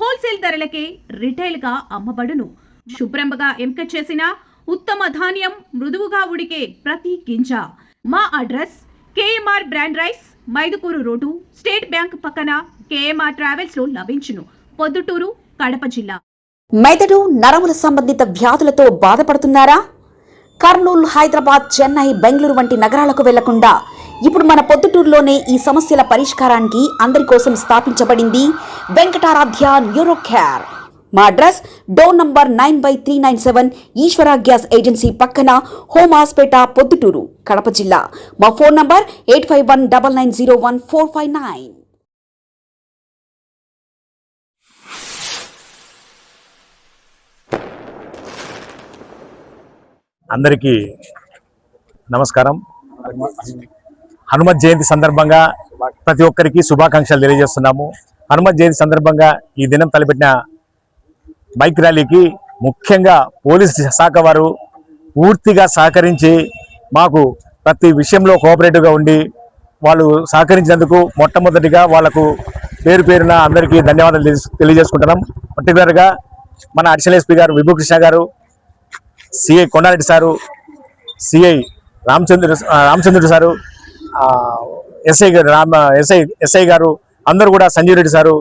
Wholesale ధరలకే retail గా అమ్మబడును. శుభ్రంగా ఎంపిక చేసిన ఉత్తమ ధాన్యం మృదువుగా ఉడికే ప్రతి గింజ. మా address KMR brand rice, Mydukur road, state bank పక్కన, కేఎంఆర్ ట్రావెల్స్ లో లభించును. పొద్దుటూరు, కడప జిల్లా. మెదడు నరముల సంబంధిత వ్యాధులతో బాధపడుతున్నారా? కర్నూలు, హైదరాబాద్, చెన్నై, బెంగళూరు వంటి నగరాలకు వెళ్లకుండా ఇప్పుడు మన పొద్దుటూరులోనే ఈ సమస్యల పరిష్కారానికి అందరి కోసం స్థాపించబడింది వెంకటారాధ్య న్యూరో కేర్. మా అడ్రస్ డోర్ నంబర్ 9/397 ఈశ్వర గ్యాస్ ఏజెన్సీ పక్కన, హోమాస్పేట, పొద్దుటూరు, కడప జిల్లా. మా ఫోన్ నంబర్ 8519901459. అందరికీ నమస్కారం. హనుమత్ జయంతి సందర్భంగా ప్రతి ఒక్కరికి శుభాకాంక్షలు తెలియజేస్తున్నాము. హనుమత్ జయంతి సందర్భంగా ఈ దినం తలపెట్టిన బైక్ ర్యాలీకి ముఖ్యంగా పోలీస్ శాఖ వారు పూర్తిగా సహకరించి మాకు ప్రతి విషయంలో కోఆపరేటివ్గా ఉండి వాళ్ళు సహకరించినందుకు మొట్టమొదటిగా వాళ్లకు పేరున అందరికీ ధన్యవాదాలు తెలియజేసుకుంటున్నాం. పర్టికులర్గా మన అడిషనల్ ఎస్పీ గారు విభూకృష్ణ గారు, సిఐ కొండారెడ్డి సారు, సిఐ రామచంద్రుడు సారు, ఎస్ఐ గారు అందరూ కూడా, సంజీవ్ రెడ్డి సారు,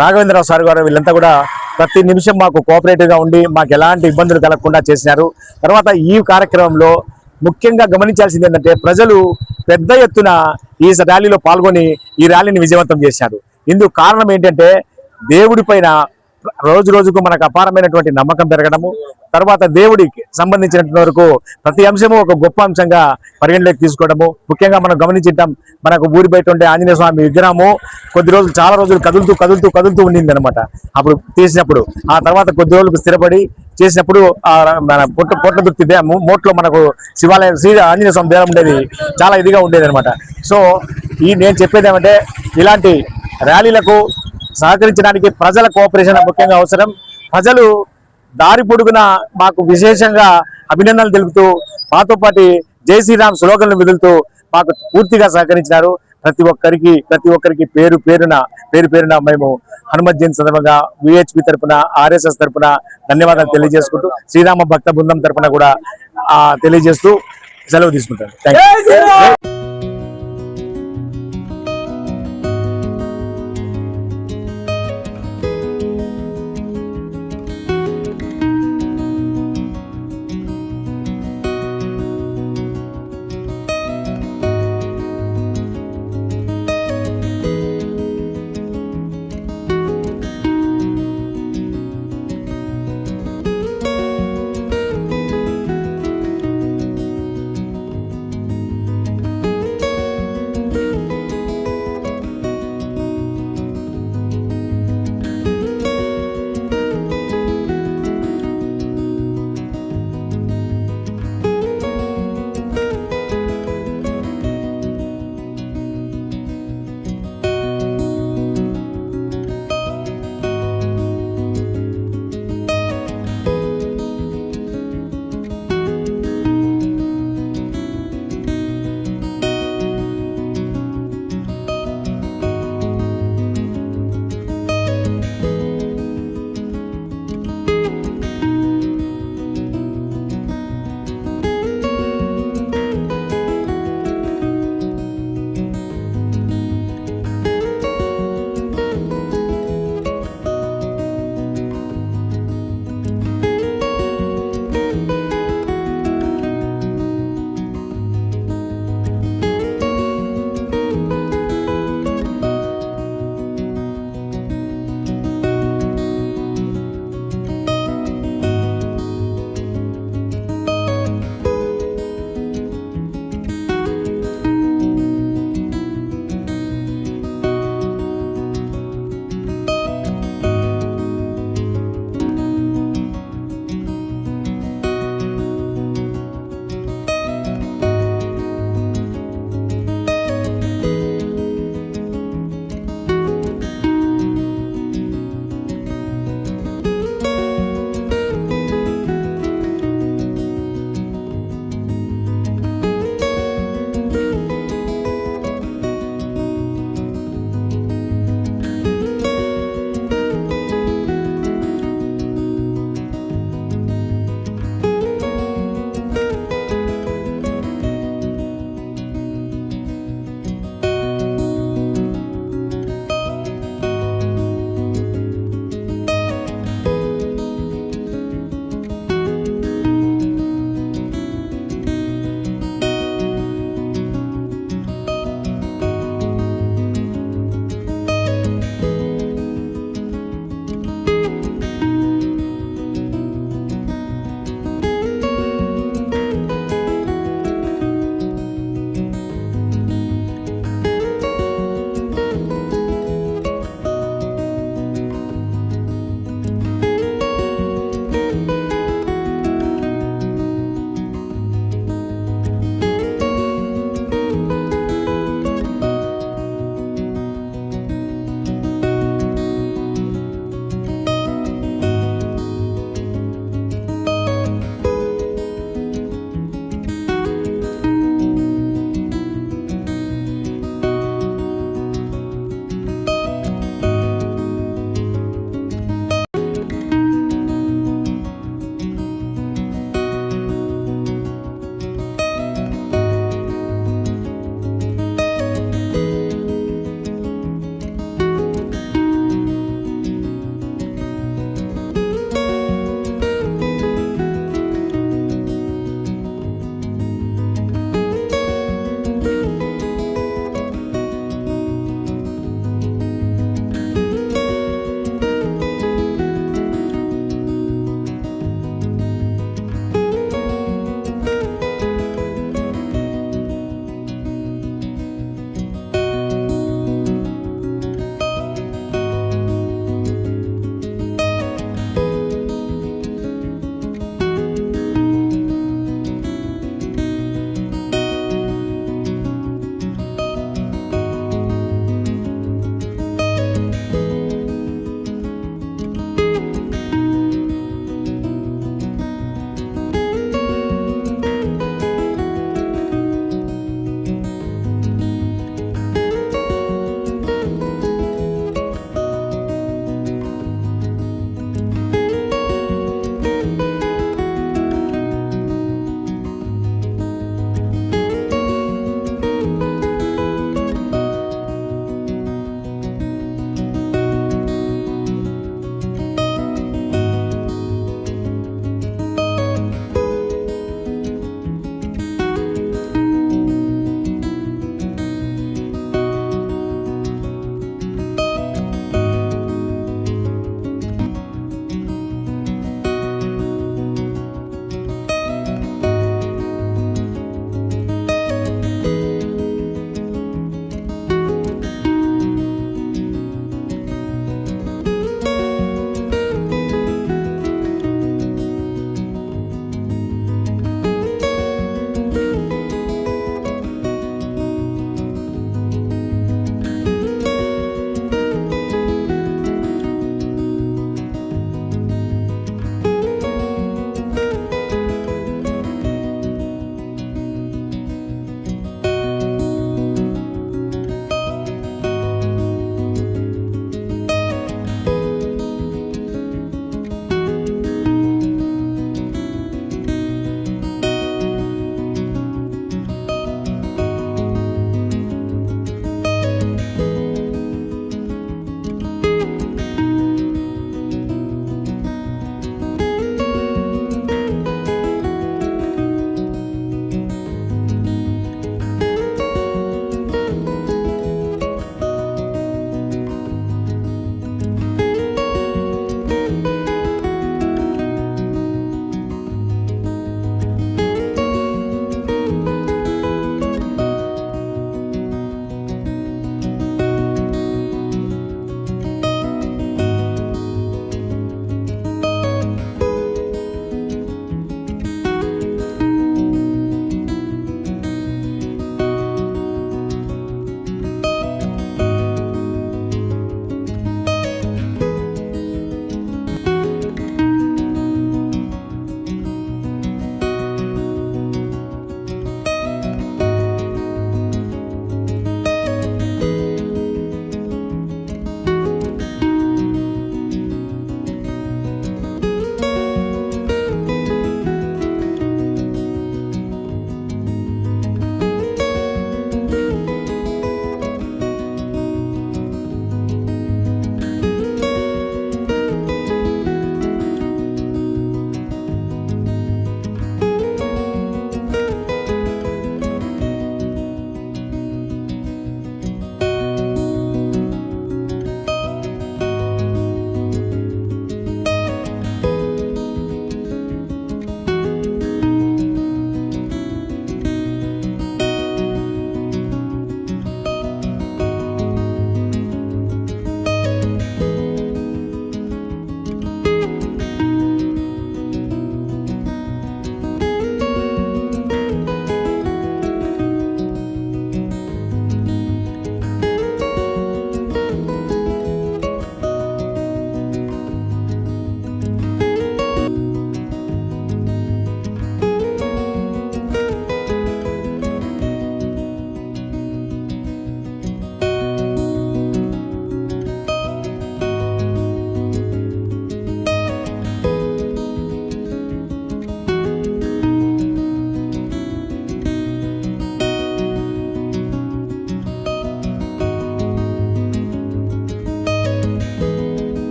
రాఘవేంద్రరావు సార్ గారు, వీళ్ళంతా కూడా ప్రతి నిమిషం మాకు కోఆపరేటివ్గా ఉండి మాకు ఎలాంటి ఇబ్బందులు కలగకుండా చేసినారు. తర్వాత ఈ కార్యక్రమంలో ముఖ్యంగా గమనించాల్సింది ఏంటంటే ప్రజలు పెద్ద ఎత్తున ఈ ర్యాలీలో పాల్గొని ఈ ర్యాలీని విజయవంతం చేశారు. ఇందుకు కారణం ఏంటంటే దేవుడి పైన రోజు రోజుకు మనకు అపారమైనటువంటి నమ్మకం పెరగడము, తర్వాత దేవుడికి సంబంధించినంత వరకు ప్రతి అంశము ఒక గొప్ప అంశంగా పరిగణలోకి తీసుకోవడము. ముఖ్యంగా మనం గమనించాం, మనకు ఊరి బయట ఉండే ఆంజనేయ స్వామి విగ్రహము చాలా రోజులు కదులుతూ ఉండింది అనమాట. అప్పుడు తీసినప్పుడు ఆ తర్వాత కొద్ది రోజులకు స్థిరపడి చేసినప్పుడు మన పొట్ల దుర్తి మోట్లో మనకు శివాలయం శ్రీ ఆంజనేయ స్వామి దేవం ఉండేది, చాలా ఇదిగా ఉండేది అనమాట. సో నేను చెప్పేది ఏమంటే ఇలాంటి ర్యాలీలకు సహకరించడానికి ప్రజల కోఆపరేషన్ ముఖ్యంగా అవసరం. ప్రజలు దారి పొడుగున మాకు విశేషంగా అభినందనలు తెలుపుతూ మాతో పాటు జై శ్రీరామ్ స్లోగన్లు విదులుతూ మాకు పూర్తిగా సహకరించినారు. ప్రతి ఒక్కరికి పేరున మేము హనుమత్ జయంతి సందర్భంగా విహెచ్పి తరపున, ఆర్ఎస్ఎస్ తరపున ధన్యవాదాలు తెలియజేసుకుంటూ శ్రీరామ భక్త బృందం తరపున కూడా తెలియజేస్తూ సెలవు తీసుకుంటాను. Thank you.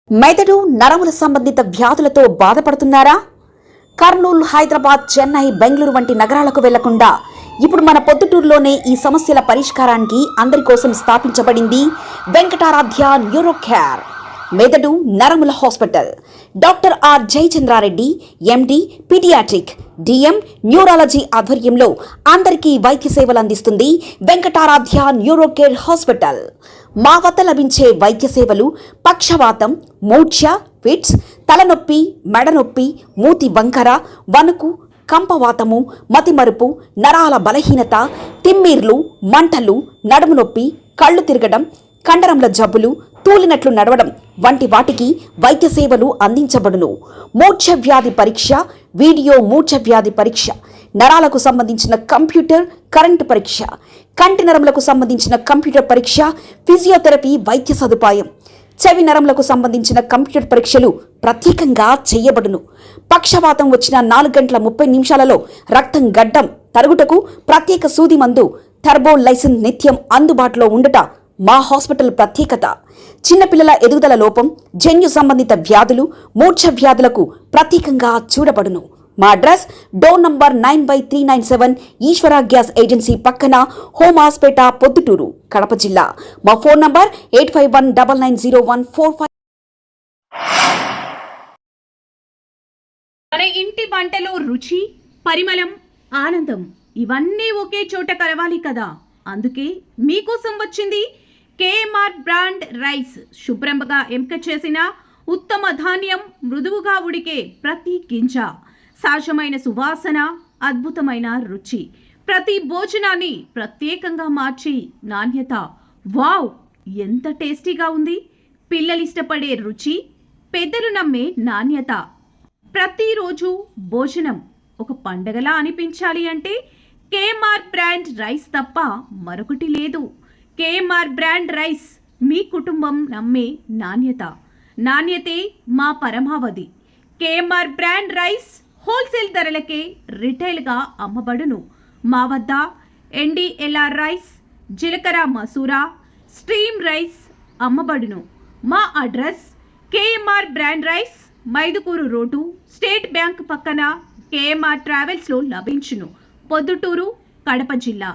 మెదడు నరముల సంబంధిత వ్యాధులతో బాధపడుతున్నారా? కర్నూలు, హైదరాబాద్, చెన్నై, బెంగళూరు వంటి నగరాలకు వెళ్లకుండా ఇప్పుడు మన పొద్దుటూరులోనే ఈ సమస్యల పరిష్కారానికి అందరి కోసం స్థాపించబడింది వెంకటారాధ్య న్యూరో కేర్ మెదడు నరముల hospital. Doctor R Jayachandra Reddy, MD, paediatric, DM, neurology ఆధ్వర్యంలో అందరికీ వైద్య సేవలు అందిస్తుంది వెంకటారాధ్య న్యూరో కేర్ హాస్పిటల్. మా వద్ద లభించే వైద్య సేవలు పక్షవాతం, మూర్ఛ, ఫిట్స్, తలనొప్పి, మెడనొప్పి, మూతి వంకర, వణుకు, కంపవాతము, మతిమరుపు, నరాల బలహీనత, తిమ్మిర్లు, మంటలు, నడుము నొప్పి, కళ్ళు తిరగడం, కండరంల జబ్బులు, తూలినట్లు నడవడం వంటి వాటికి వైద్య సేవలు అందించబడును. మూర్ఛ వ్యాధి పరీక్ష, వీడియో మూర్ఛ వ్యాధి పరీక్ష, నరాలకు సంబంధించిన కంప్యూటర్ కరెంటు పరీక్ష, కంటి నరములకు సంబంధించిన కంప్యూటర్ పరీక్ష, ఫిజియోథెరపీ వైద్య సదుపాయం, చెవి నరములకు సంబంధించిన కంప్యూటర్ పరీక్షలు ప్రత్యేకంగా చేయబడును. పక్షవాతం వచ్చిన 4 గంటల 30 నిమిషాలలో రక్తం గడ్డం తరుగుటకు ప్రత్యేక సూది మందు థర్బోలైసిన్ నిత్యం అందుబాటులో ఉండుట మా హాస్పిటల్ ప్రత్యేకత. చిన్నపిల్లల ఎదుగుదల లోపం, జన్యు సంబంధిత వ్యాధులు, మూర్ఛ వ్యాధులకు ప్రత్యేకంగా చూడబడును. మా అడ్రస్ డోర్ నంబర్ 9/397 ఈశ్వర గ్యాస్ ఏజెన్సీ పక్కన, హోమాస్పేట, పొద్దుటూరు, కడప జిల్లా. మా ఫోన్ నంబర్ 85199014. మన ఇంటి వంటలో రుచి, పరిమళం, ఆనందం ఇవన్నీ ఒకే చోట కలవాలి కదా. అందుకే మీకోసం వచ్చింది కేఎంఆర్ బ్రాండ్ రైస్. శుభ్రంగా ఎంపిక చేసిన ఉత్తమ ధాన్యం, మృదువుగా ఉడికే ప్రతి గింజ, సహజమైన సువాసన, అద్భుతమైన రుచి, ప్రతి భోజనాన్ని ప్రత్యేకంగా మార్చి నాణ్యత. వావ్, ఎంత టేస్టీగా ఉంది! పిల్లలు ఇష్టపడే రుచి, పెద్దలు నమ్మే నాణ్యత. ప్రతిరోజు భోజనం ఒక పండగలా అనిపించాలి అంటే కేఎంఆర్ బ్రాండ్ రైస్ తప్ప మరొకటి లేదు. కేఎంఆర్ బ్రాండ్ రైస్ మీ కుటుంబం నమ్మే నాణ్యత. నాణ్యతే మా పరమావధి. కేఎంఆర్ బ్రాండ్ రైస్ హోల్సేల్ ధరలకే రిటైల్గా అమ్మబడును. మా వద్ద ఎన్డీఎల్ఆర్ రైస్, జీలకర్ర మసూరా, స్ట్రీమ్ రైస్ అమ్మబడును. మా address KMR brand rice, Mydukur road, state bank పక్కన, కేఎంఆర్ ట్రావెల్స్లో లభించును. పొద్దుటూరు, కడప జిల్లా.